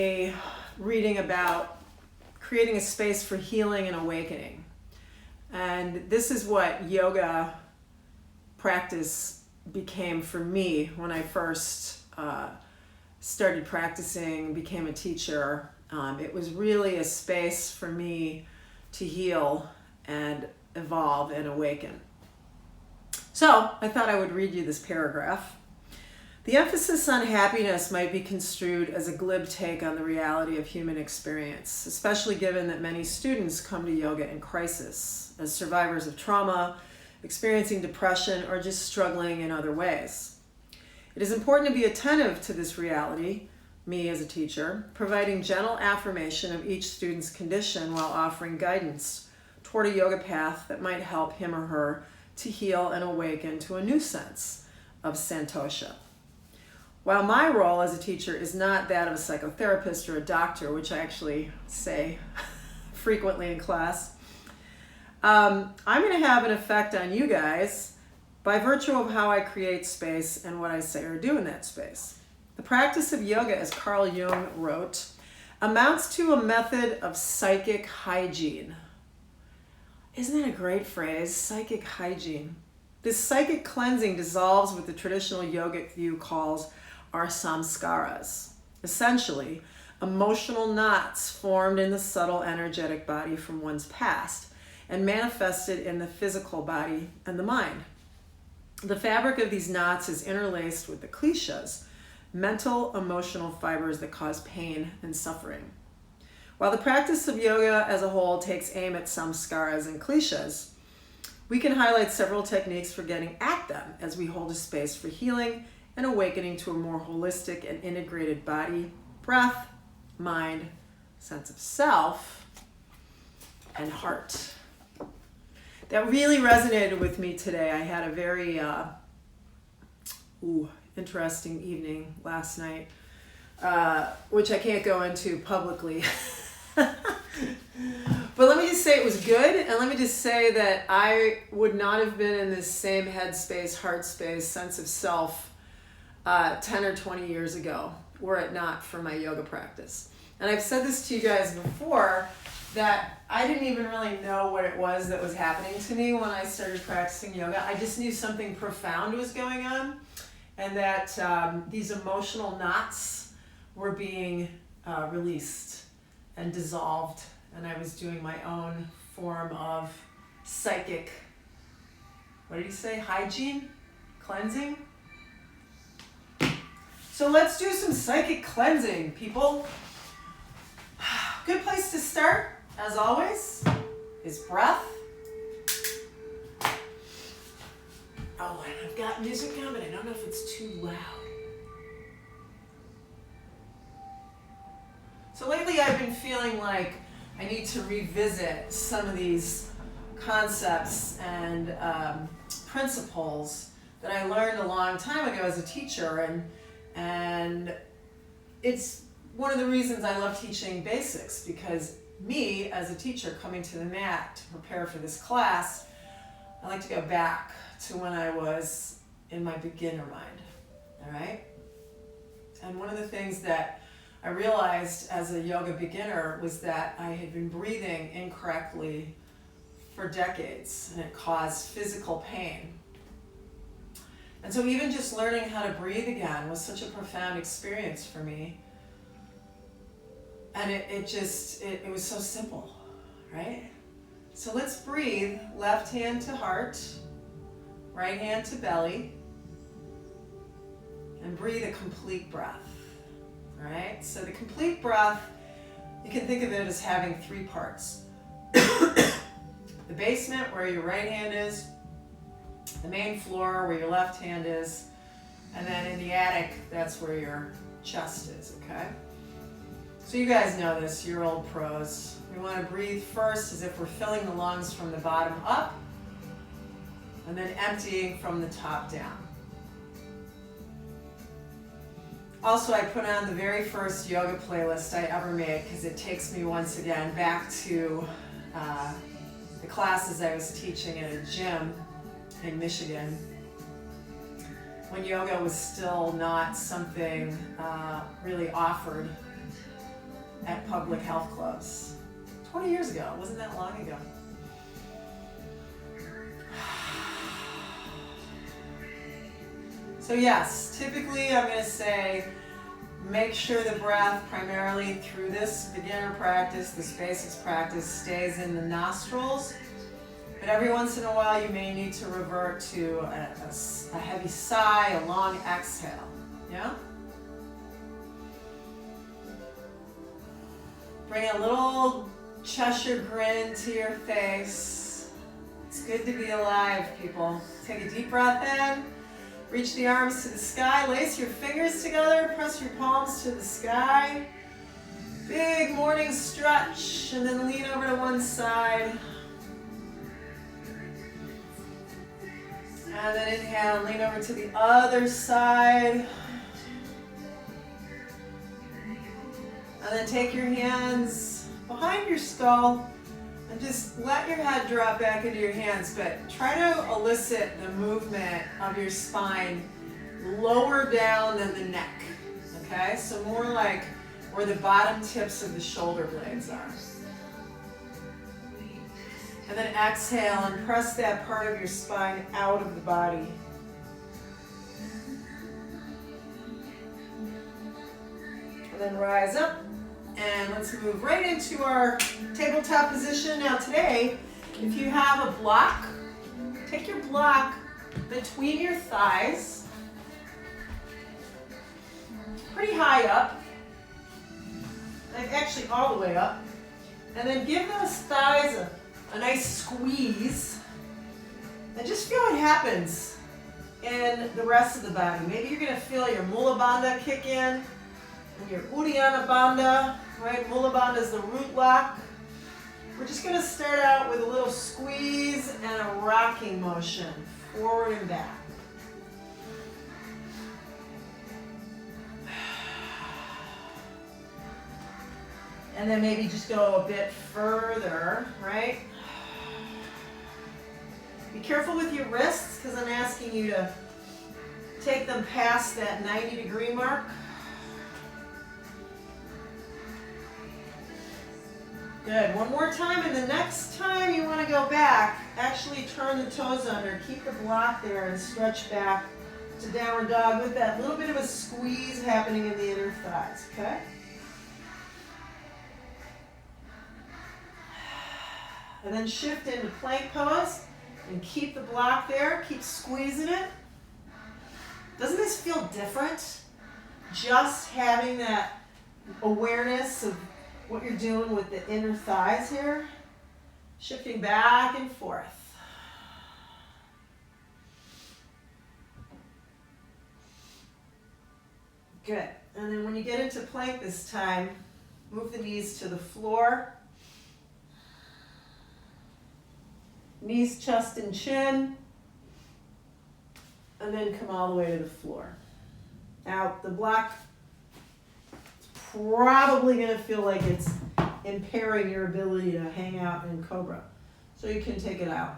a reading about creating a space for healing and awakening. And this is what yoga practice became for me when I first started practicing, became a teacher. It was really a space for me to heal and evolve and awaken. So I thought I would read you this paragraph. The emphasis on happiness might be construed as a glib take on the reality of human experience, especially given that many students come to yoga in crisis, as survivors of trauma, experiencing depression, or just struggling in other ways. It is important to be attentive to this reality, me as a teacher, providing gentle affirmation of each student's condition while offering guidance toward a yoga path that might help him or her to heal and awaken to a new sense of santosha. While my role as a teacher is not that of a psychotherapist or a doctor, which I actually say frequently in class, I'm going to have an effect on you guys by virtue of how I create space and what I say or do in that space. The practice of yoga, as Carl Jung wrote, amounts to a method of psychic hygiene. Isn't that a great phrase? Psychic hygiene. This psychic cleansing dissolves what the traditional yogic view calls our samskaras, essentially emotional knots formed in the subtle energetic body from one's past and manifested in the physical body and the mind. The fabric of these knots is interlaced with the kleshas, mental, emotional fibers that cause pain and suffering. While the practice of yoga as a whole takes aim at samskaras and kleshas, we can highlight several techniques for getting at them as we hold a space for healing and awakening to a more holistic and integrated body, breath, mind, sense of self, and heart. That really resonated with me today. I had a very interesting evening last night, which I can't go into publicly. But let me just say it was good, and let me just say that I would not have been in this same headspace, heart space, sense of self 10 or 20 years ago, were it not for my yoga practice. And I've said this to you guys before, that I didn't even really know what it was that was happening to me when I started practicing yoga. I just knew something profound was going on, and that these emotional knots were being released and dissolved, and I was doing my own form of psychic, what did he say, hygiene, cleansing? So let's do some psychic cleansing, people. Good place to start, as always, is breath. Oh, and I've got music on, but I don't know if it's too loud. So lately I've been feeling like I need to revisit some of these concepts and principles that I learned a long time ago as a teacher, and it's one of the reasons I love teaching basics, because me as a teacher coming to the mat to prepare for this class, I like to go back to when I was in my beginner mind, all right? And one of the things that I realized as a yoga beginner was that I had been breathing incorrectly for decades, and it caused physical pain. And so even just learning how to breathe again was such a profound experience for me. And it was so simple, right? So let's breathe, left hand to heart, right hand to belly, and breathe a complete breath, all right? So the complete breath, you can think of it as having three parts. The basement, where your right hand is, the main floor, where your left hand is, and then in the attic, that's where your chest is, okay? So you guys know this, you're old pros. We want to breathe first as if we're filling the lungs from the bottom up, and then emptying from the top down. Also, I put on the very first yoga playlist I ever made, because it takes me once again back to the classes I was teaching at a gym in Michigan, when yoga was still not something really offered at public health clubs. 20 years ago, it wasn't that long ago. So yes, typically I'm going to say make sure the breath primarily through this beginner practice, this basics practice, stays in the nostrils. But every once in a while you may need to revert to a heavy sigh, a long exhale. Yeah? Bring a little Cheshire grin to your face. It's good to be alive, people. Take a deep breath in. Reach the arms to the sky. Lace your fingers together. Press your palms to the sky. Big morning stretch. And then lean over to one side. And then inhale and lean over to the other side. And then take your hands behind your skull and just let your head drop back into your hands, but try to elicit the movement of your spine lower down than the neck, okay? So more like where the bottom tips of the shoulder blades are. And then exhale and press that part of your spine out of the body. And then rise up. And let's move right into our tabletop position. Now today, if you have a block, take your block between your thighs, pretty high up, like actually all the way up, and then give those thighs a nice squeeze, and just feel what happens in the rest of the body. Maybe you're going to feel your Mula Bandha kick in, and your Uddiyana Bandha, right? Mula Bandha is the root lock. We're just going to start out with a little squeeze and a rocking motion, forward and back. And then maybe just go a bit further, right? Be careful with your wrists, because I'm asking you to take them past that 90-degree mark. Good. One more time, and the next time you want to go back, actually turn the toes under, keep the block there, and stretch back to downward dog with that little bit of a squeeze happening in the inner thighs, okay? And then shift into plank pose, and keep the block there, keep squeezing it. Doesn't this feel different? Just having that awareness of what you're doing with the inner thighs here, shifting back and forth. Good. And then when you get into plank this time, move the knees to the floor. Knees, chest, and chin. And then come all the way to the floor. Now, the block probably going to feel like it's impairing your ability to hang out in Cobra. So you can take it out.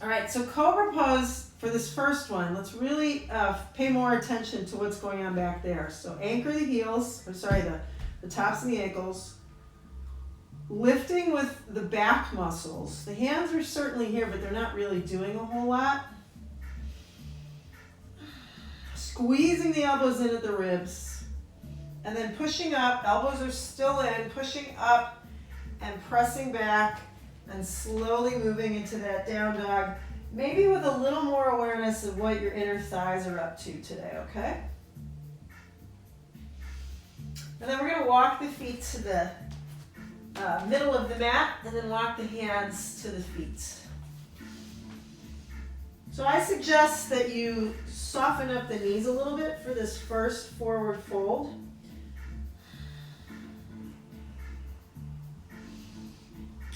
All right, so Cobra pose for this first one, let's really pay more attention to what's going on back there. So anchor the heels, the tops and the ankles. Lifting with the back muscles. The hands are certainly here, but they're not really doing a whole lot. Squeezing the elbows in at the ribs, and then pushing up, elbows are still in, pushing up and pressing back and slowly moving into that down dog, maybe with a little more awareness of what your inner thighs are up to today, okay? And then we're going to walk the feet to the middle of the mat, and then walk the hands to the feet. So I suggest that you soften up the knees a little bit for this first forward fold.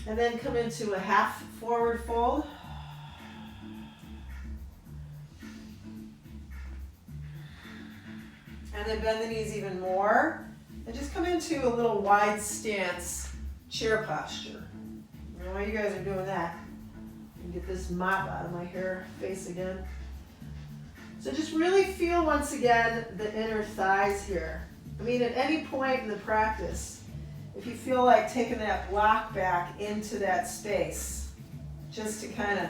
And then come into a half forward fold. And then bend the knees even more. And just come into a little wide stance chair posture. I don't know why you guys are doing that. Get this mop out of my hair face again. So just really feel once again the inner thighs here. I mean, at any point in the practice, if you feel like taking that block back into that space, just to kind of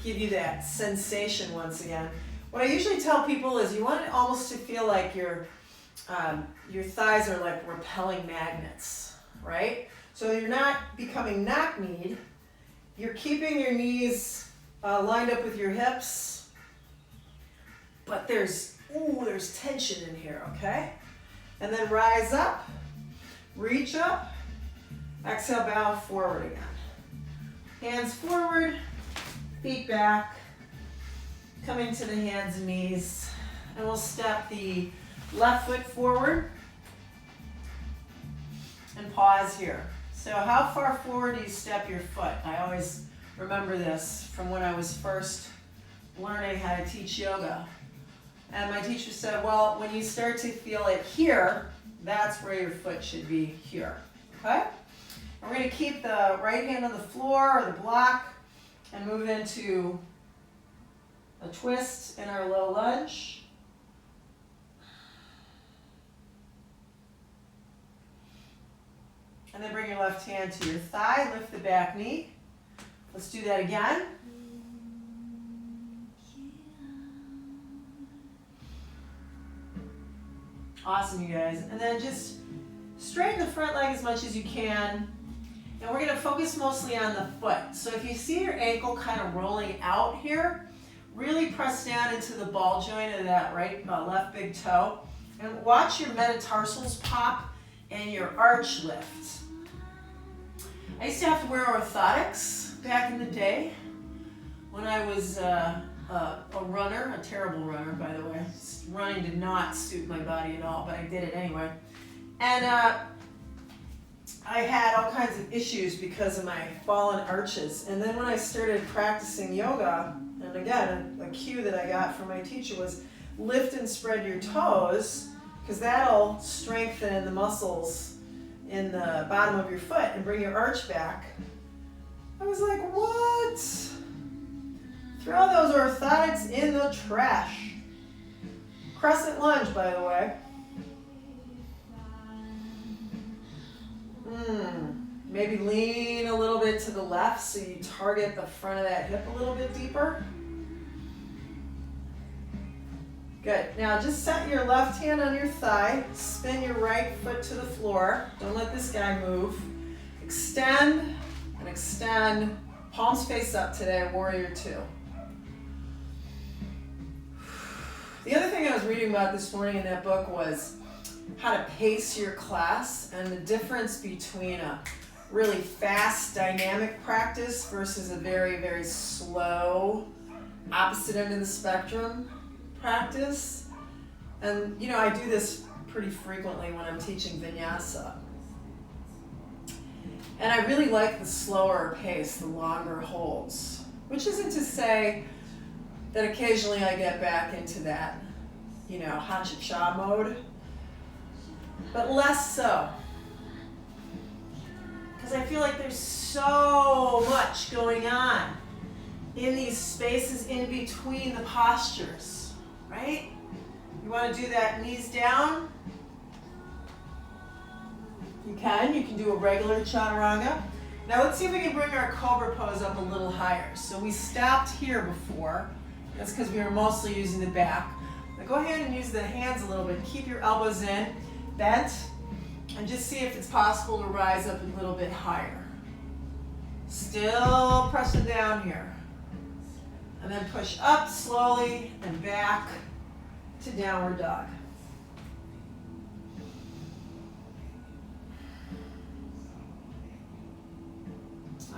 give you that sensation once again. What I usually tell people is you want it almost to feel like your thighs are like repelling magnets, right? So you're not becoming knock-kneed. You're keeping your knees lined up with your hips, but there's tension in here, okay? And then rise up, reach up, exhale, bow forward again. Hands forward, feet back, come into the hands and knees, and we'll step the left foot forward and pause here. So how far forward do you step your foot? I always remember this from when I was first learning how to teach yoga. And my teacher said, well, when you start to feel it here, that's where your foot should be here, okay? And we're gonna keep the right hand on the floor or the block and move into a twist in our low lunge. And then bring your left hand to your thigh, lift the back knee. Let's do that again. Awesome, you guys. And then just straighten the front leg as much as you can. And we're gonna focus mostly on the foot. So if you see your ankle kind of rolling out here, really press down into the ball joint of that left big toe. And watch your metatarsals pop and your arch lift. I used to have to wear orthotics back in the day when I was a runner, a terrible runner, by the way. Running did not suit my body at all, but I did it anyway. And I had all kinds of issues because of my fallen arches. And then when I started practicing yoga, and again, a cue that I got from my teacher was lift and spread your toes, because that'll strengthen the muscles in the bottom of your foot and bring your arch back. I was like, what? Throw those orthotics in the trash. Crescent lunge, by the way. Maybe lean a little bit to the left so you target the front of that hip a little bit deeper. Good. Now just set your left hand on your thigh, spin your right foot to the floor. Don't let this guy move. Extend and extend. Palms face up today, warrior two. The other thing I was reading about this morning in that book was how to pace your class and the difference between a really fast dynamic practice versus a very, very slow opposite end of the spectrum practice. And you know, I do this pretty frequently when I'm teaching vinyasa. And I really like the slower pace, the longer holds, which isn't to say that occasionally I get back into that, you know, ha-cha-cha mode, but less so. Because I feel like there's so much going on in these spaces in between the postures, right? You want to do that knees down? You can do a regular chaturanga. Now let's see if we can bring our cobra pose up a little higher. So we stopped here before. That's because we were mostly using the back. Now go ahead and use the hands a little bit. Keep your elbows in, bent, and just see if it's possible to rise up a little bit higher. Still pressing down here. And then push up slowly and back to downward dog.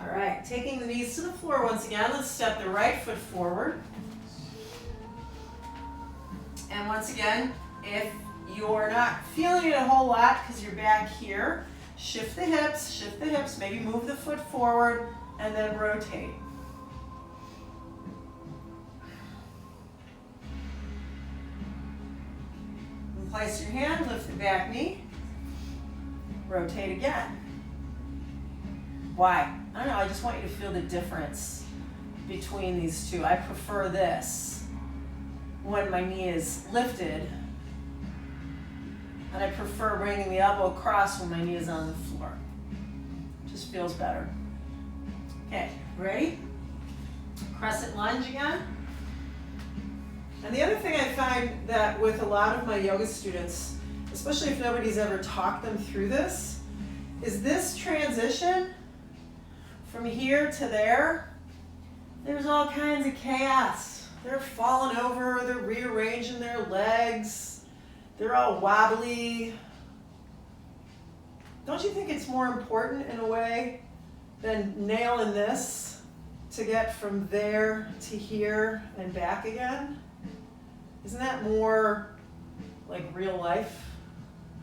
All right, taking the knees to the floor once again, let's step the right foot forward. And once again, if you're not feeling it a whole lot because you're back here, shift the hips, maybe move the foot forward, and then rotate. And place your hand, lift the back knee, rotate again. Why? I don't know, I just want you to feel the difference between these two. I prefer this when my knee is lifted And I prefer bringing the elbow across when my knee is on the floor. Just feels better. Okay, ready? Crescent lunge again. And the other thing I find that with a lot of my yoga students, especially if nobody's ever talked them through this, is this transition from here to there, there's all kinds of chaos. They're falling over, they're rearranging their legs, they're all wobbly. Don't you think it's more important in a way than nailing this to get from there to here and back again? Isn't that more like real life?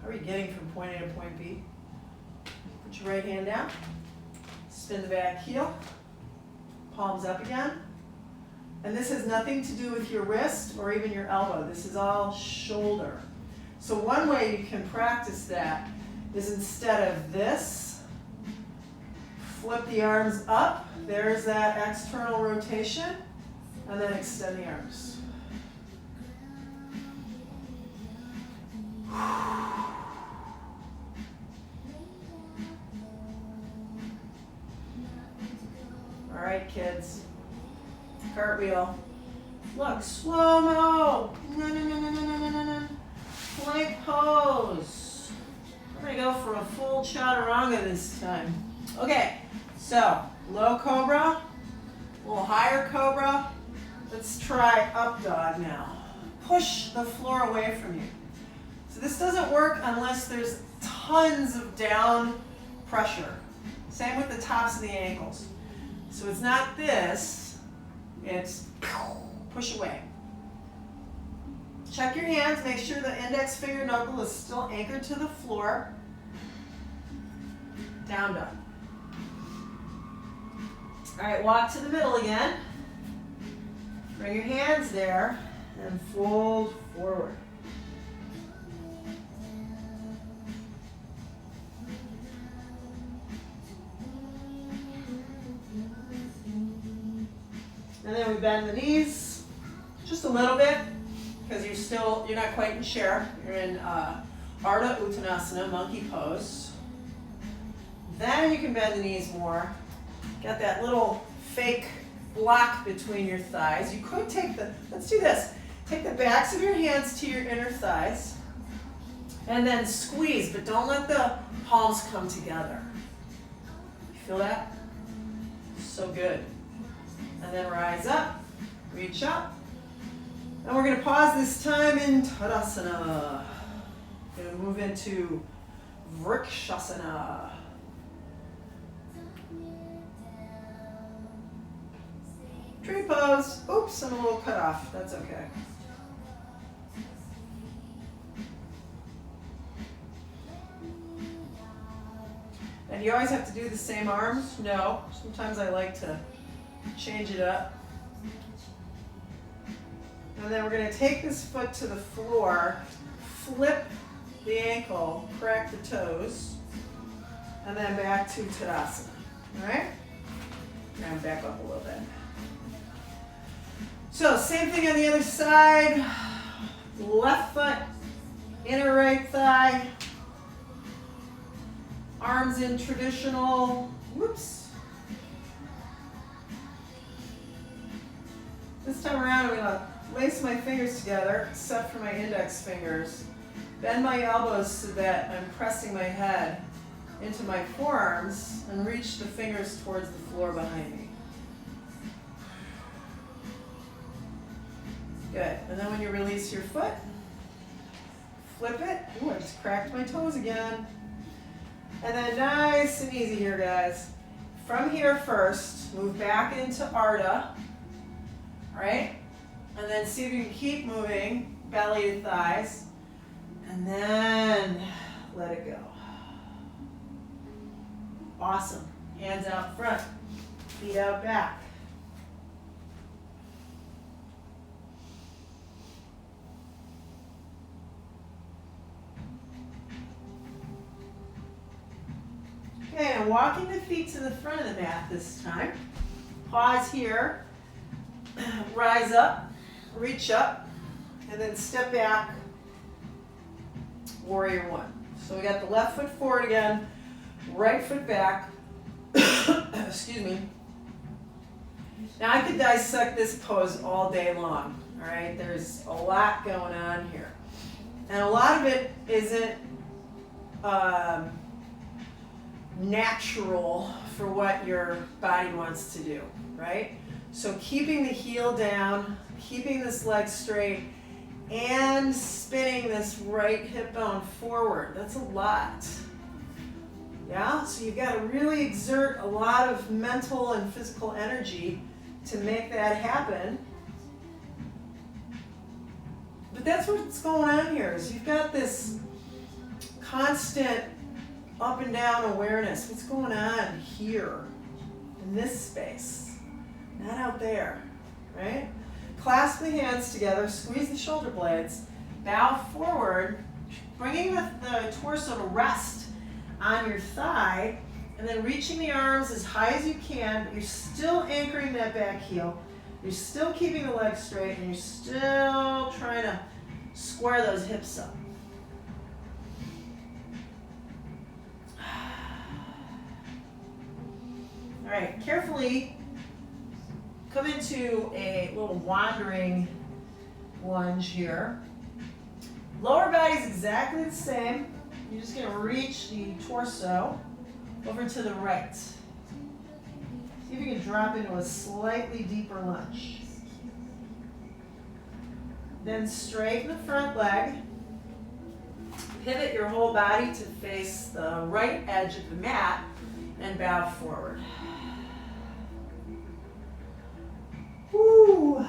How are you getting from point A to point B? Put your right hand down, spin the back heel, palms up again. And this has nothing to do with your wrist or even your elbow. This is all shoulder. So one way you can practice that is instead of this, flip the arms up. There's that external rotation. And then extend the arms. All right, kids. Cartwheel. Look, slow-mo. No. Plank pose. We're gonna go for a full chaturanga this time. Okay, so low cobra, a little higher cobra. Let's try up dog now. Push the floor away from you. So this doesn't work unless there's tons of down pressure. Same with the tops of the ankles. So it's not this, it's push away. Check your hands, make sure the index finger knuckle is still anchored to the floor. Down dog. All right, walk to the middle again. Bring your hands there and fold forward. And then we bend the knees just a little bit because you're not quite in chair. You're in Ardha Uttanasana, monkey pose. Then you can bend the knees more. Got that little fake block between your thighs. You could let's do this. Take the backs of your hands to your inner thighs and then squeeze, but don't let the palms come together. You feel that? So good. And then rise up, reach up. And we're going to pause this time in Tadasana. We're going to move into Vrikshasana. Tree pose. Oops, I'm a little cut off. That's okay. And you always have to do the same arms? No. Sometimes I like to change it up. And then we're going to take this foot to the floor, flip the ankle, crack the toes, and then back to Tadasana. All right? And back up a little bit. So same thing on the other side. Left foot, inner right thigh. Arms in traditional, whoops. This time around, I'm going to lace my fingers together, except for my index fingers. Bend my elbows so that I'm pressing my head into my forearms and reach the fingers towards the floor behind me. Good. And then when you release your foot, flip it. Ooh, I just cracked my toes again. And then nice and easy here, guys. From here first, move back into Ardha. All right? And then see if you can keep moving, belly to thighs. And then let it go. Awesome. Hands out front, feet out back. Okay, I'm walking the feet to the front of the mat this time. Pause here, rise up, reach up, and then step back warrior one. So we got the left foot forward again, right foot back. Excuse me. Now I could dissect this pose all day long, all right? There's a lot going on here. And a lot of it isn't natural for what your body wants to do, right? So keeping the heel down, keeping this leg straight, and spinning this right hip bone forward. That's a lot. Yeah, so you've got to really exert a lot of mental and physical energy to make that happen. But that's what's going on here, is you've got this constant up and down awareness. What's going on here in this space, not out there, right? Clasp the hands together, squeeze the shoulder blades, bow forward, bringing the torso to rest on your thigh, and then reaching the arms as high as you can, but you're still anchoring that back heel. You're still keeping the legs straight, and you're still trying to square those hips up. All right, carefully come into a little wandering lunge here. Lower body's exactly the same. You're just going to reach the torso over to the right. See if you can drop into a slightly deeper lunge. Then straighten the front leg. Pivot your whole body to face the right edge of the mat and bow forward. Woo.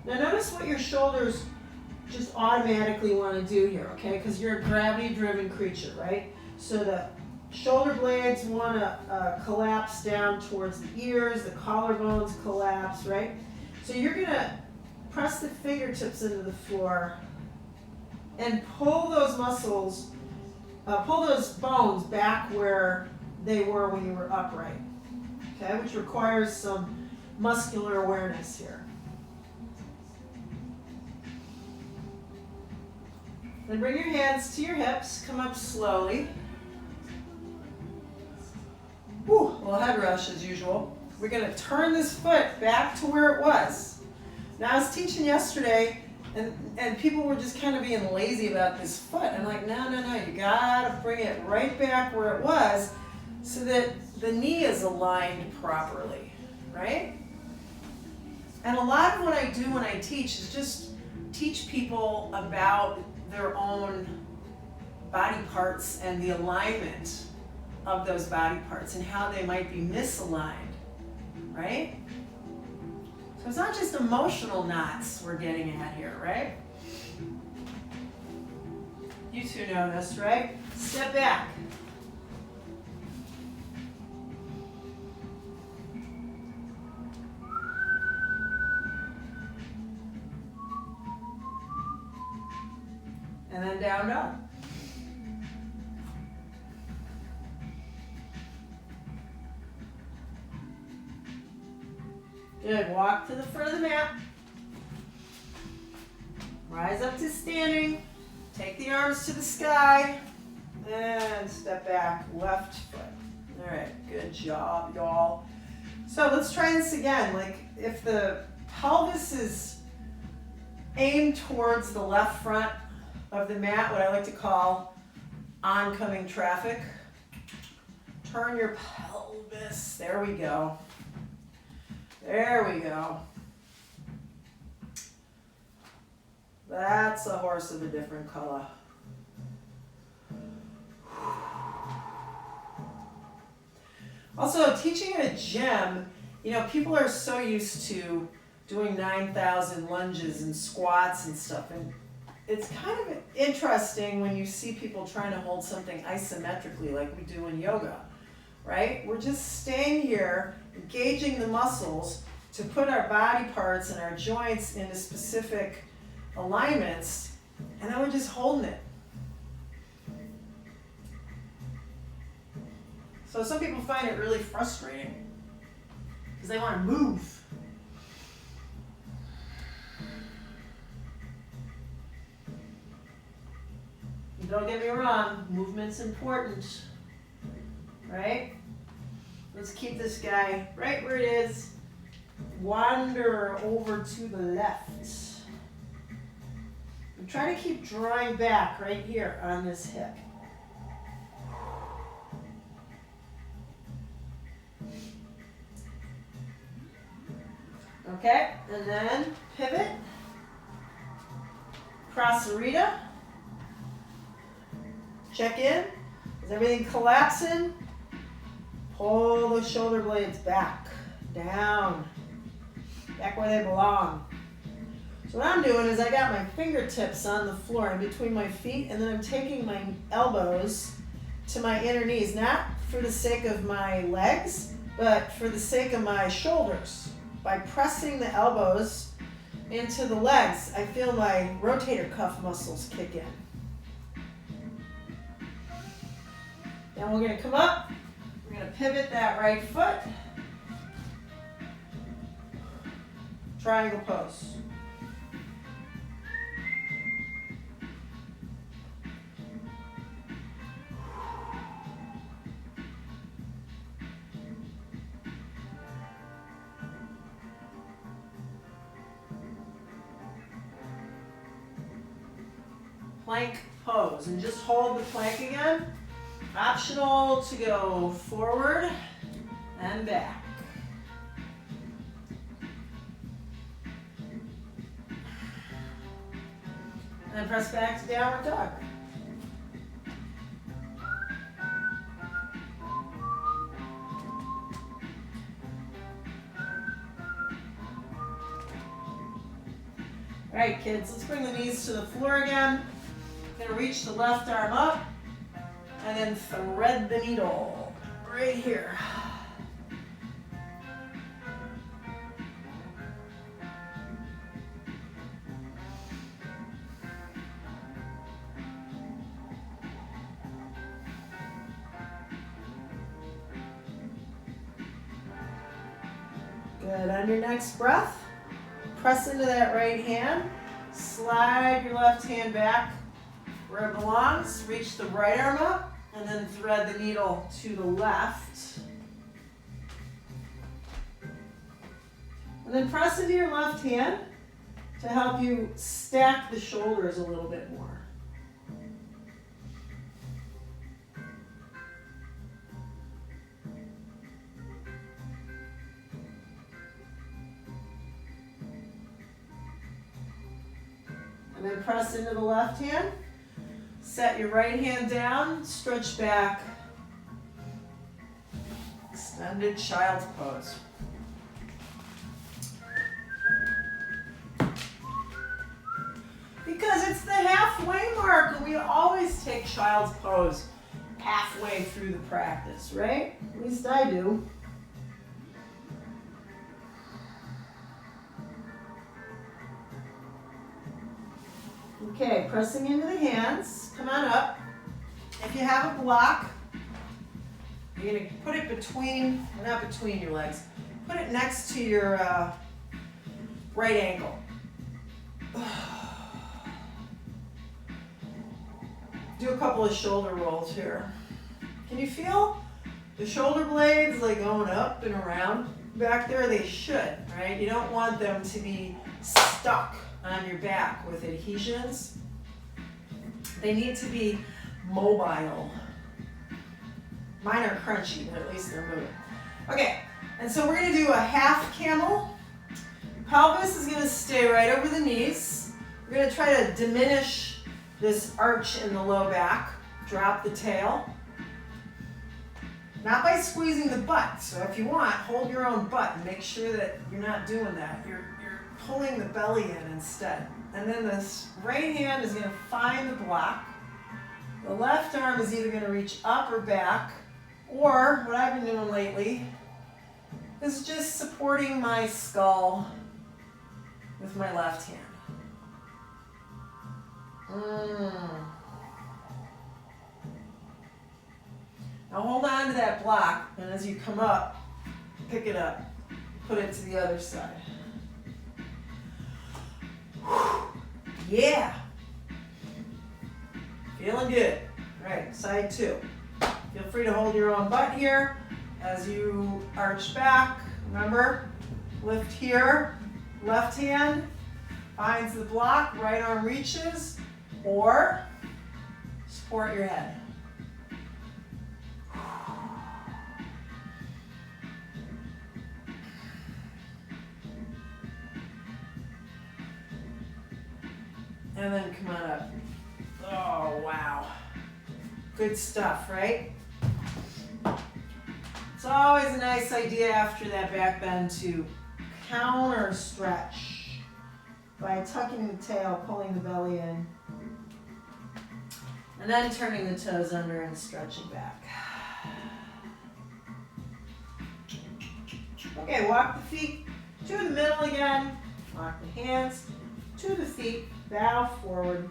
Now notice what your shoulders just automatically want to do here, okay? Because you're a gravity-driven creature, right? So the shoulder blades want to collapse down towards the ears, the collarbones collapse, right? So you're going to press the fingertips into the floor and pull those muscles, pull those bones back where they were when you were upright, okay? Which requires some muscular awareness here. Then bring your hands to your hips, come up slowly. Whew, a little head rush as usual. We're going to turn this foot back to where it was. Now I was teaching yesterday, and people were just kind of being lazy about this foot. I'm like, no, you got to bring it right back where it was so that the knee is aligned properly, right? And a lot of what I do when I teach is just teach people about their own body parts and the alignment of those body parts and how they might be misaligned, right? So it's not just emotional knots we're getting at here, right? You two know this, right? Step back. And then down dog. Good, walk to the front of the mat. Rise up to standing. Take the arms to the sky. And step back, left foot. All right, good job, y'all. So let's try this again. Like if the pelvis is aimed towards the left front of the mat, what I like to call oncoming traffic. Turn your pelvis. There we go. There we go. That's a horse of a different color. Also, teaching at a gym, you know, people are so used to doing 9,000 lunges and squats and stuff, and it's kind of interesting when you see people trying to hold something isometrically like we do in yoga, right? We're just staying here, engaging the muscles to put our body parts and our joints into specific alignments, and then we're just holding it. So some people find it really frustrating because they want to move. don't get me wrong, movement's important, right? Let's keep this guy right where it is. Wander over to the left. And try to keep drawing back right here on this hip. Okay, and then pivot. Prasarita. Check in. Is everything collapsing? Pull those shoulder blades back, down, back where they belong. So what I'm doing is I got my fingertips on the floor in between my feet, and then I'm taking my elbows to my inner knees, not for the sake of my legs, but for the sake of my shoulders. By pressing the elbows into the legs, I feel my rotator cuff muscles kick in. Then we're going to come up. We're going to pivot that right foot. Triangle pose. Plank pose, and just hold the plank again. Optional to go forward and back. And then press back to downward dog. All right, kids, let's bring the knees to the floor again. Gonna reach the left arm up and then thread the needle right here. Good. On your next breath, press into that right hand, slide your left hand back where it belongs, reach the right arm up, and then thread the needle to the left. And then press into your left hand to help you stack the shoulders a little bit more. And then press into the left hand. Set your right hand down, stretch back. Extended child's pose. Because it's the halfway mark, and we always take child's pose halfway through the practice, right? At least I do. Okay, pressing into the hands. Come on up. If you have a block, you're going to put it between, not between your legs, put it next to your right ankle. Do a couple of shoulder rolls here. Can you feel the shoulder blades like going up and around back there? They should, right? You don't want them to be stuck on your back with adhesions. They need to be mobile. Mine are crunchy, but at least they're moving. Okay, and so we're gonna do a half camel. Pelvis is gonna stay right over the knees. We're gonna try to diminish this arch in the low back. Drop the tail. Not by squeezing the butt. So if you want, hold your own butt and make sure that you're not doing that. You're pulling the belly in instead. And then this right hand is going to find the block. The left arm is either going to reach up or back, or what I've been doing lately is just supporting my skull with my left hand. Now hold on to that block, and as you come up, pick it up, put it to the other side. Yeah. If Feeling good. All right, side 2. Feel free to hold your own butt here as you arch back. Remember, lift here, left hand finds the block, right arm reaches, or support your head. And then come on up. Oh, wow. Good stuff, right? It's always a nice idea after that back bend to counter stretch by tucking the tail, pulling the belly in, and then turning the toes under and stretching back. Okay, walk the feet to the middle again. Walk the hands to the feet. Bow forward.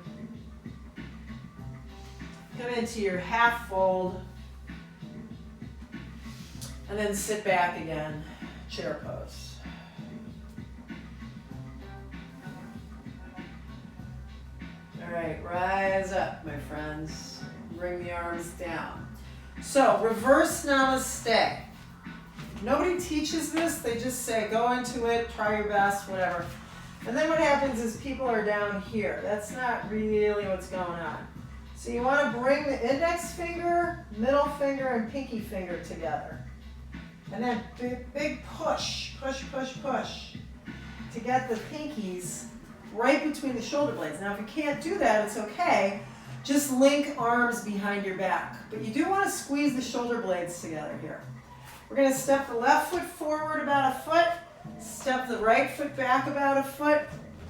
Come into your half fold. And then sit back again, chair pose. All right, rise up, my friends. Bring the arms down. So, reverse namaste. Nobody teaches this, they just say go into it, try your best, whatever. And then what happens is people are down here. That's not really what's going on. So you want to bring the index finger, middle finger, and pinky finger together. And then big push, push, push, push to get the pinkies right between the shoulder blades. Now if you can't do that, it's okay. Just link arms behind your back. But you do want to squeeze the shoulder blades together here. We're going to step the left foot forward about a foot, step the right foot back about a foot,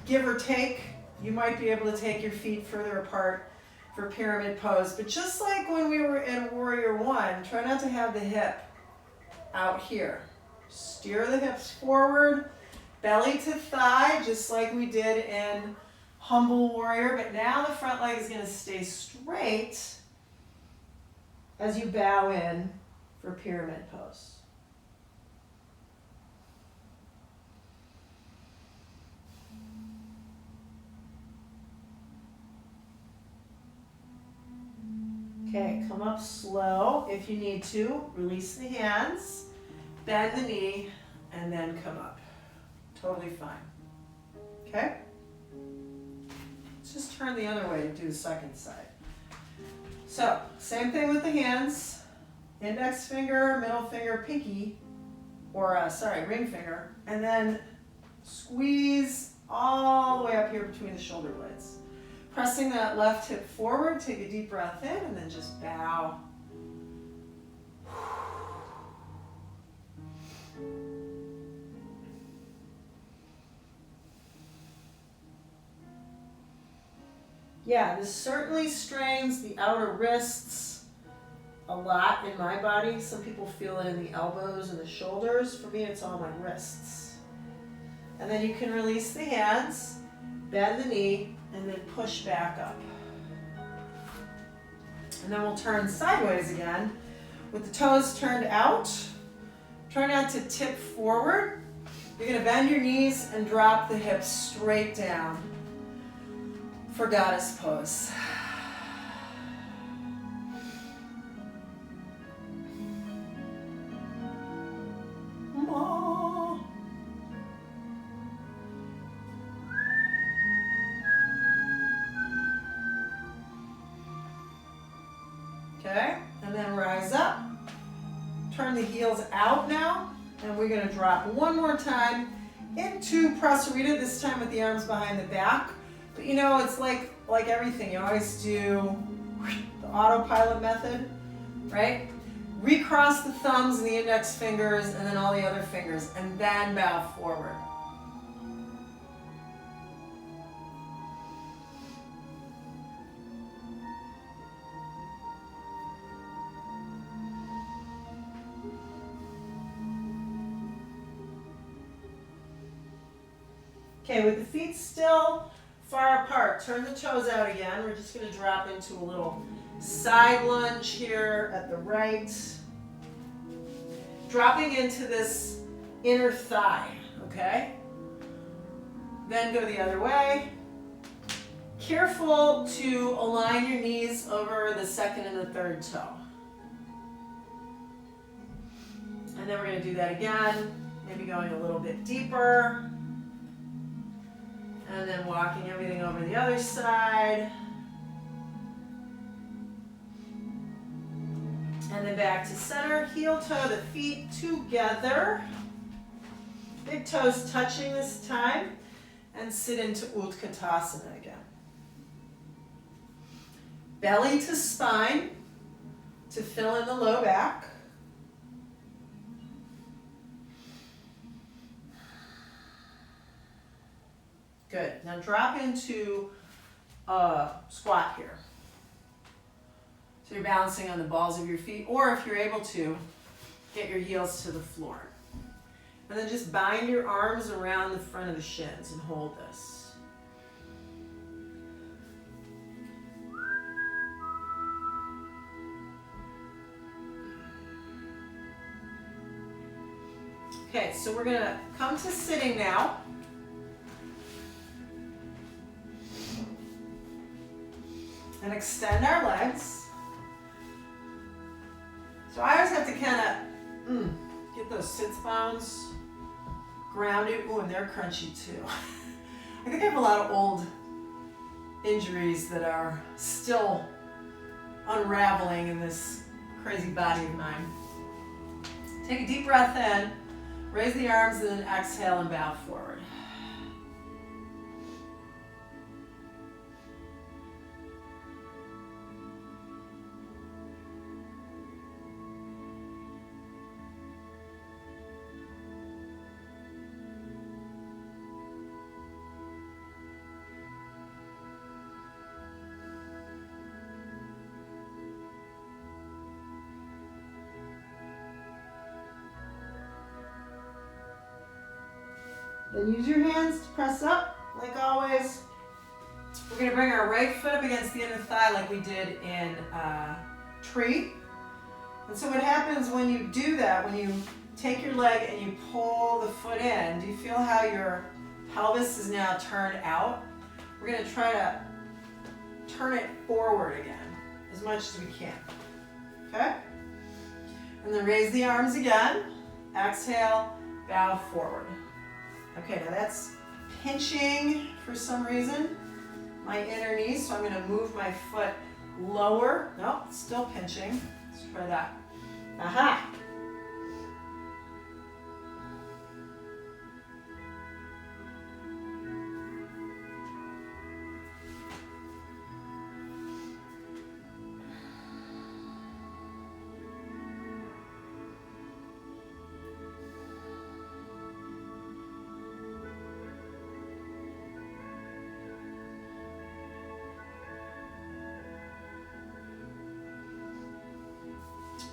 give or take. You might be able to take your feet further apart for pyramid pose. But just like when we were in Warrior One, try not to have the hip out here. Steer the hips forward, belly to thigh, just like we did in Humble Warrior. But now the front leg is going to stay straight as you bow in for pyramid pose. Okay, come up slow if you need to. Release the hands, bend the knee, and then come up. Totally fine. Okay? Let's just turn the other way to do the second side. So, same thing with the hands. Index finger, middle finger, pinky, or ring finger, and then squeeze all the way up here between the shoulder blades. Pressing that left hip forward, take a deep breath in, and then just bow. Yeah, this certainly strains the outer wrists a lot in my body. Some people feel it in the elbows and the shoulders. For me, it's all my wrists. And then you can release the hands, bend the knee, and then push back up. And then we'll turn sideways again with the toes turned out. Try not to tip forward. You're going to bend your knees and drop the hips straight down for goddess pose. Okay, and then rise up. Turn the heels out now, and we're going to drop one more time into Prasarita, this time with the arms behind the back. But you know, it's like everything. You always do the autopilot method, right? Recross the thumbs and the index fingers, and then all the other fingers, and then bow forward. Okay, with the feet still far apart, turn the toes out again. We're just going to drop into a little side lunge here at the right. Dropping into this inner thigh, okay? Then go the other way. Careful to align your knees over the second and the third toe. And then we're going to do that again, maybe going a little bit deeper. And then walking everything over the other side. And then back to center, heel toe, the feet together. Big toes touching this time. And sit into Utkatasana again. Belly to spine to fill in the low back. Good. Now drop into a squat here. So you're balancing on the balls of your feet, or if you're able to, get your heels to the floor. And then just bind your arms around the front of the shins and hold this. Okay, so we're going to come to sitting now. And extend our legs. So I always have to kind of get those sits bones grounded. Ooh, and they're crunchy too. I think I have a lot of old injuries that are still unraveling in this crazy body of mine. Take a deep breath in, raise the arms, and then exhale and bow forward. Then use your hands to press up, like always. We're going to bring our right foot up against the inner thigh like we did in tree. And so what happens when you do that, when you take your leg and you pull the foot in, do you feel how your pelvis is now turned out? We're going to try to turn it forward again as much as we can. Okay? And then raise the arms again. Exhale, bow forward. Okay, now that's pinching for some reason, my inner knee, so I'm going to move my foot lower. No, still pinching. Let's try that. Aha!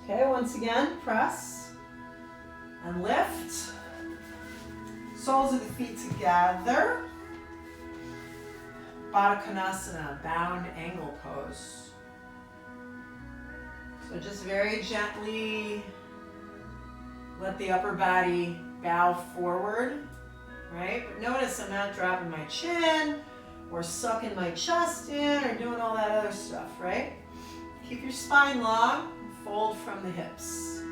Okay, once again, press and lift. Soles of the feet together. Baddha Konasana, bound angle pose. So just very gently let the upper body bow forward, right? But notice I'm not dropping my chin or sucking my chest in or doing all that other stuff, right? Keep your spine long. Fold from the hips.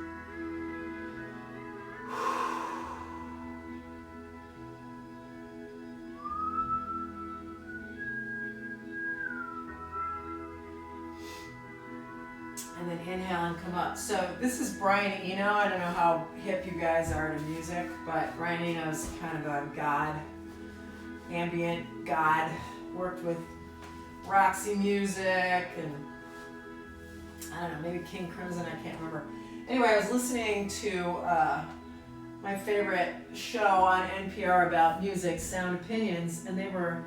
And then inhale and come up. So this is Brian Eno. I don't know how hip you guys are to music, but Brian Eno is kind of a god, ambient god. Worked with Roxy Music and I don't know, maybe King Crimson, I can't remember. Anyway, I was listening to my favorite show on NPR about music, Sound Opinions, and they were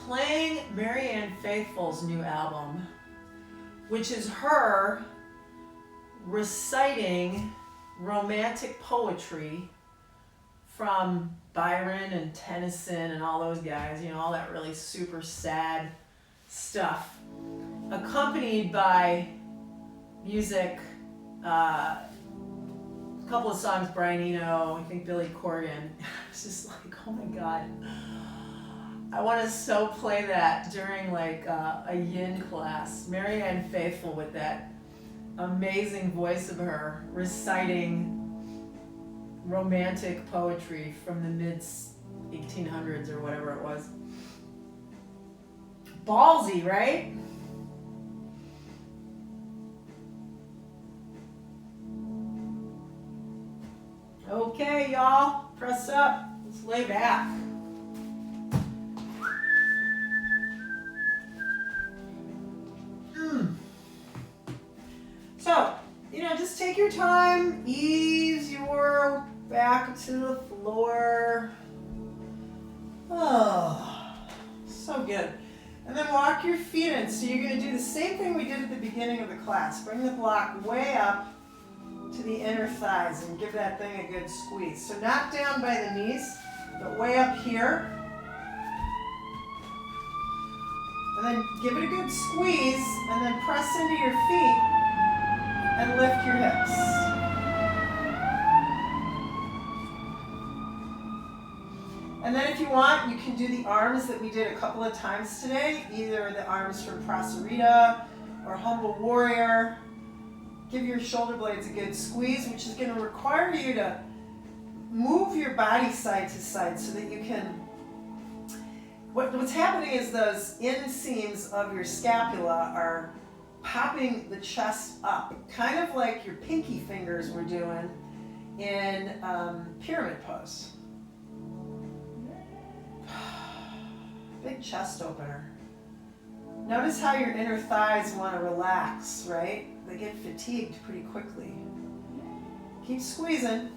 playing Marianne Faithfull's new album, which is her reciting romantic poetry from Byron and Tennyson and all those guys, you know, all that really super sad stuff, accompanied by music, a couple of songs, Brian Eno, I think Billy Corgan. It's just like, oh my God. I want to so play that during like a yin class. Marianne Faithfull with that amazing voice of her reciting romantic poetry from the mid 1800s or whatever it was. Ballsy, right? Okay, y'all, press up. Let's lay back. So, just take your time, ease your back to the floor. Oh, so good. And then walk your feet in. So you're going to do the same thing we did at the beginning of the class. Bring the block way up to the inner thighs and give that thing a good squeeze. So not down by the knees, but way up here. And then give it a good squeeze, and then press into your feet and lift your hips. And then if you want, you can do the arms that we did a couple of times today, either the arms from Prasarita or Humble Warrior. Give your shoulder blades a good squeeze, which is going to require you to move your body side to side so that you can... What's happening is those inseams of your scapula are popping the chest up, kind of like your pinky fingers were doing in pyramid pose. Big chest opener. Notice how your inner thighs want to relax, right? They get fatigued pretty quickly. Keep squeezing.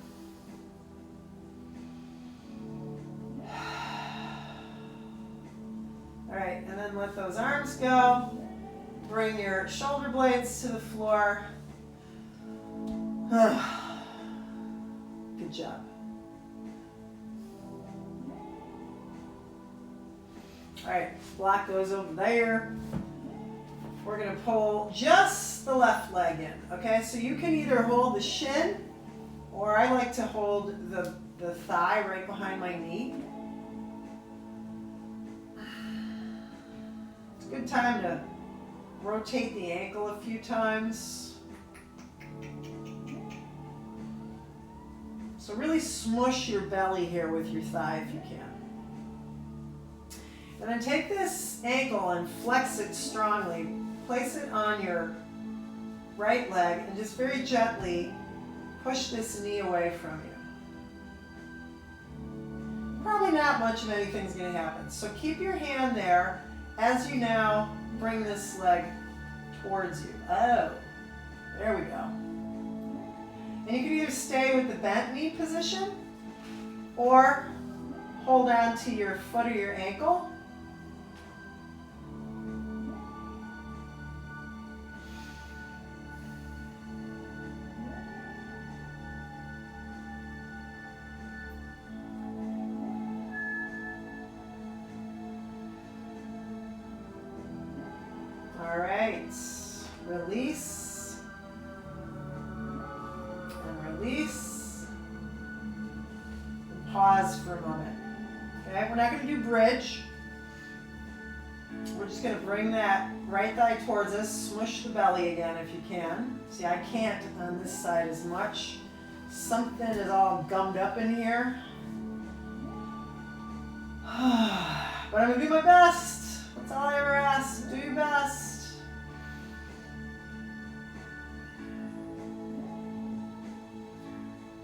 All right, and then let those arms go. Bring your shoulder blades to the floor. Good job. All right, block goes over there. We're going to pull just the left leg in, okay? So you can either hold the shin, or I like to hold the thigh right behind my knee. It's a good time to rotate the ankle a few times. So really smush your belly here with your thigh if you can. And then take this ankle and flex it strongly. Place it on your right leg and just very gently push this knee away from you. Probably not much of anything's going to happen. So keep your hand there as you now bring this leg towards you. Oh, there we go. And you can either stay with the bent knee position or hold on to your foot or your ankle. All right, release, and release, and pause for a moment. Okay, we're not going to do bridge. We're just going to bring that right thigh towards us, smush the belly again if you can. See, I can't on this side as much. Something is all gummed up in here. But I'm going to do my best. That's all I ever ask. Do your best.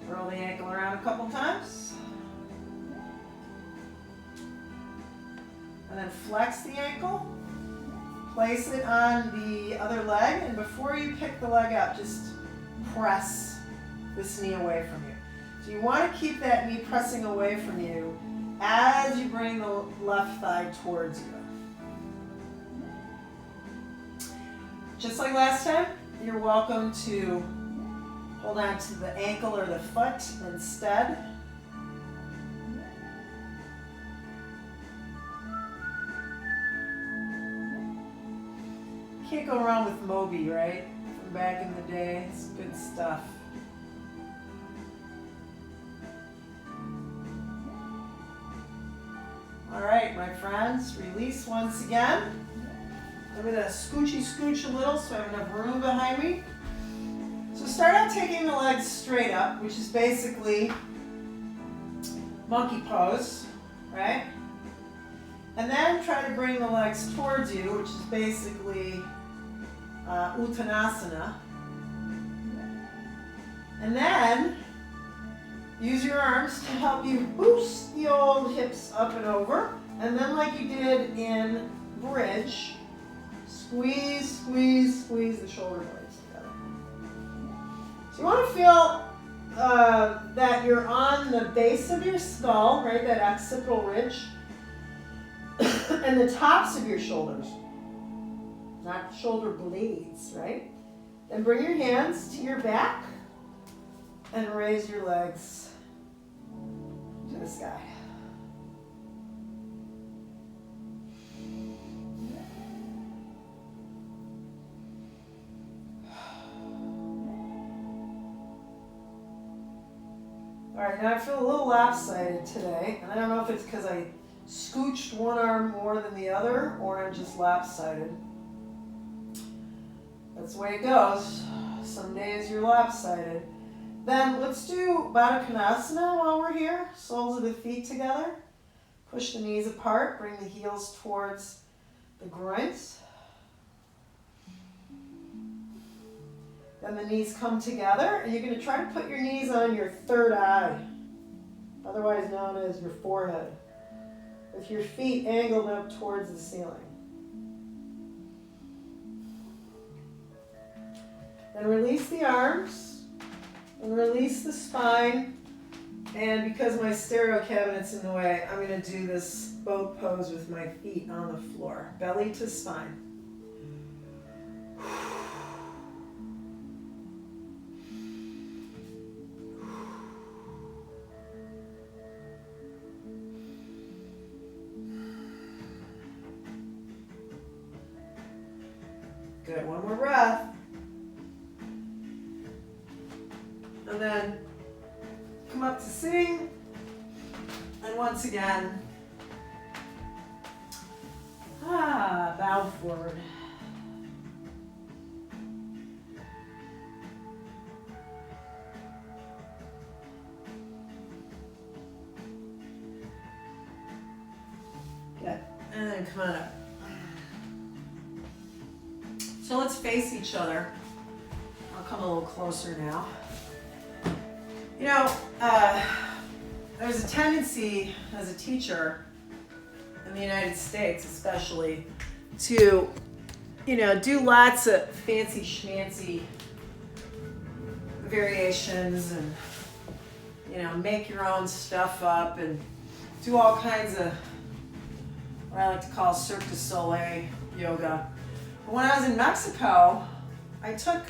Roll the ankle around a couple times. And then flex the ankle. Place it on the other leg. And before you pick the leg up, just press this knee away from you. So you want to keep that knee pressing away from you as you bring the left thigh towards you. Just like last time, you're welcome to hold on to the ankle or the foot instead. Can't go wrong with Moby, right? From back in the day, it's good stuff. All right, my friends, release once again. I'm gonna scoochy scooch a little so I have enough room behind me. So start out taking the legs straight up, which is basically monkey pose, right? And then try to bring the legs towards you, which is basically Uttanasana. And then use your arms to help you boost the old hips up and over. And then like you did in bridge, squeeze, squeeze, squeeze the shoulder blades together. So you want to feel that you're on the base of your skull, right, that occipital ridge, and the tops of your shoulders, not shoulder blades, right? Then bring your hands to your back and raise your legs to the sky. All right, now I feel a little lopsided today, and I don't know if it's because I scooched one arm more than the other, or I'm just lopsided. That's the way it goes. Some days you're lopsided. Then let's do Baddha Konasana while we're here. Soles of the feet together. Push the knees apart. Bring the heels towards the groins. Then the knees come together, and you're going to try to put your knees on your third eye, otherwise known as your forehead, with your feet angled up towards the ceiling. Then release the arms and release the spine. And because my stereo cabinet's in the way, I'm going to do this boat pose with my feet on the floor, belly to spine. Good, one more breath. And then come up to sitting. And once again, bow forward. Good, and then come on up. So let's face each other. I'll come a little closer now. You know, there's a tendency as a teacher in the United States especially to, do lots of fancy schmancy variations and, make your own stuff up and do all kinds of what I like to call Cirque du Soleil yoga. When I was in Mexico, I took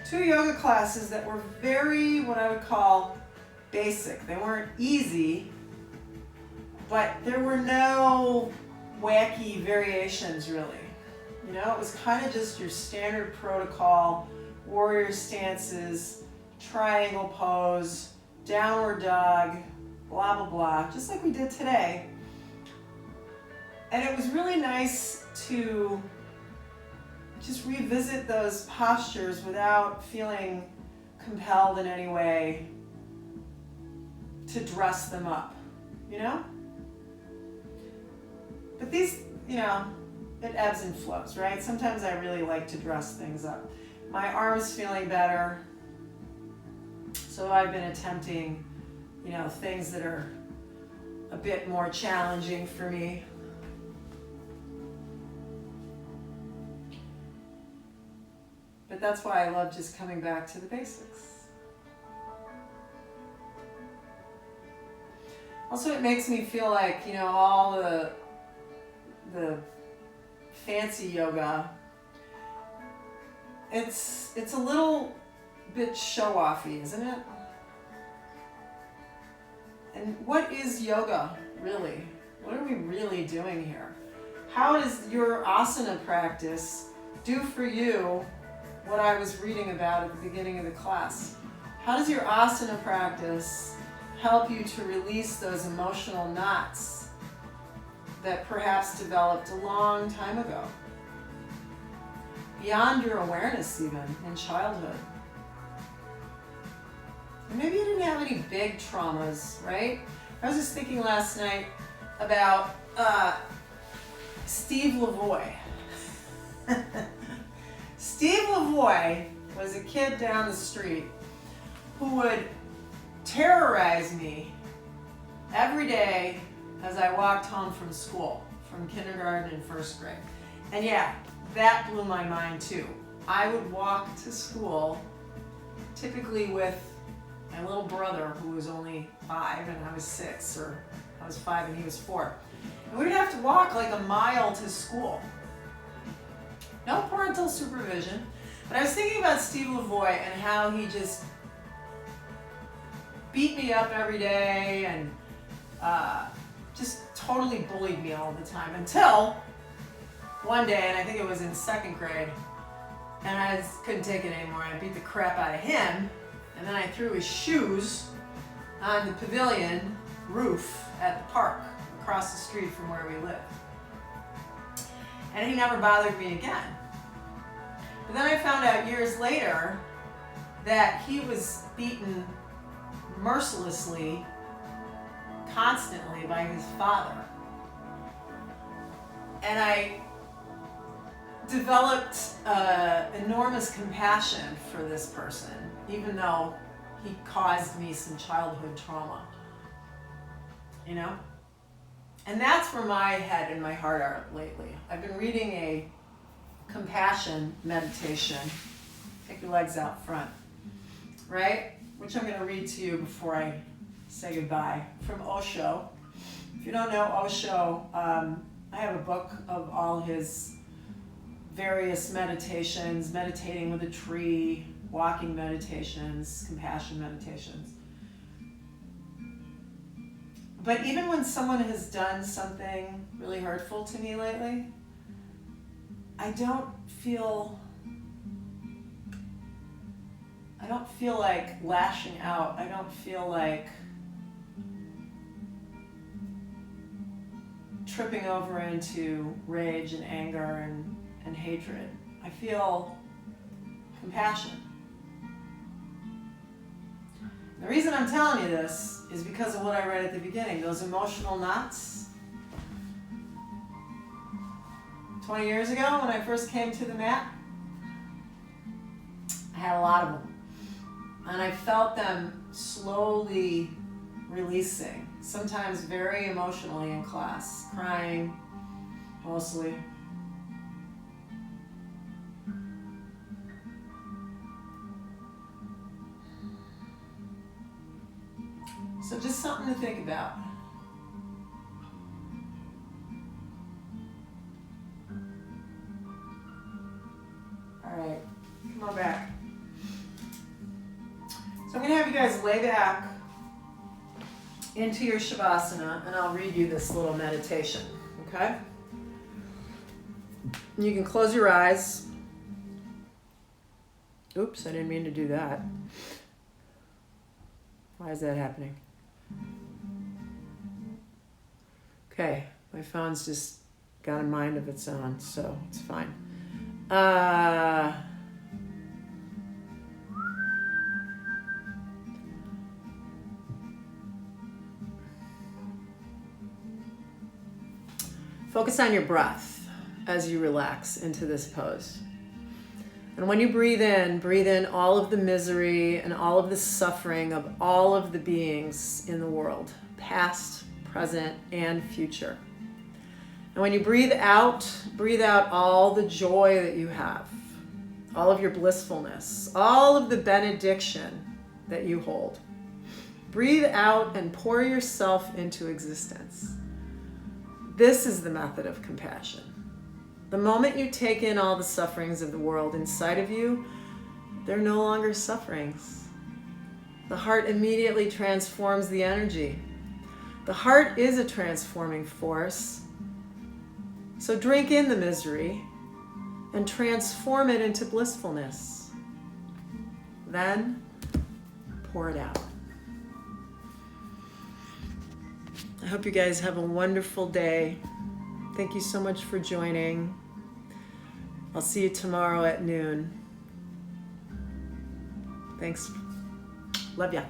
2 yoga classes that were very, what I would call, basic. They weren't easy, but there were no wacky variations really. It was kind of just your standard protocol, warrior stances, triangle pose, downward dog, blah, blah, blah, just like we did today. And it was really nice to just revisit those postures without feeling compelled in any way to dress them up, But these, it ebbs and flows, right? Sometimes I really like to dress things up. My arm's feeling better, so I've been attempting, things that are a bit more challenging for me. But that's why I love just coming back to the basics. Also, it makes me feel like, all the fancy yoga, it's a little bit show-offy, isn't it? And what is yoga, really? What are we really doing here? How does your asana practice do for you what I was reading about at the beginning of the class? How does your asana practice help you to release those emotional knots that perhaps developed a long time ago, beyond your awareness even in childhood. And maybe you didn't have any big traumas, right? I was just thinking last night about Steve Lavoie. Steve Lavoie was a kid down the street who would terrorize me every day as I walked home from school, from kindergarten and first grade. And yeah, that blew my mind too. I would walk to school typically with my little brother, who was only 5 and I was 6, or I was 5 and he was 4. And we'd have to walk like a mile to school. No parental supervision. But I was thinking about Steve Lavoie and how he just beat me up every day and just totally bullied me all the time, until one day, and I think it was in 2nd grade, and I just couldn't take it anymore. I beat the crap out of him, and then I threw his shoes on the pavilion roof at the park across the street from where we lived. And he never bothered me again. But then I found out years later that he was beaten mercilessly, constantly by his father. And I developed enormous compassion for this person, even though he caused me some childhood trauma. You know? And that's where my head and my heart are lately. I've been reading a compassion meditation. Take your legs out front. Right? Which I'm going to read to you before I say goodbye, from Osho. If you don't know Osho, I have a book of all his various meditations, meditating with a tree, walking meditations, compassion meditations. But even when someone has done something really hurtful to me lately, I don't feel like lashing out. I don't feel like tripping over into rage and anger and hatred. I feel compassion. The reason I'm telling you this is because of what I read at the beginning. Those emotional knots. 20 years ago when I first came to the mat, I had a lot of them. And I felt them slowly releasing, sometimes very emotionally in class, crying mostly. So just something to think about. All right, come on back. So I'm going to have you guys lay back into your Shavasana, and I'll read you this little meditation, okay? You can close your eyes. Oops, I didn't mean to do that. Why is that happening? Okay, my phone's just got a mind of its own, so it's fine. Focus on your breath as you relax into this pose. And when you breathe in all of the misery and all of the suffering of all of the beings in the world, past, present, and future. And when you breathe out all the joy that you have, all of your blissfulness, all of the benediction that you hold. Breathe out and pour yourself into existence. This is the method of compassion. The moment you take in all the sufferings of the world inside of you, they're no longer sufferings. The heart immediately transforms the energy. The heart is a transforming force. So drink in the misery and transform it into blissfulness. Then pour it out. I hope you guys have a wonderful day. Thank you so much for joining. I'll see you tomorrow at noon. Thanks. Love ya.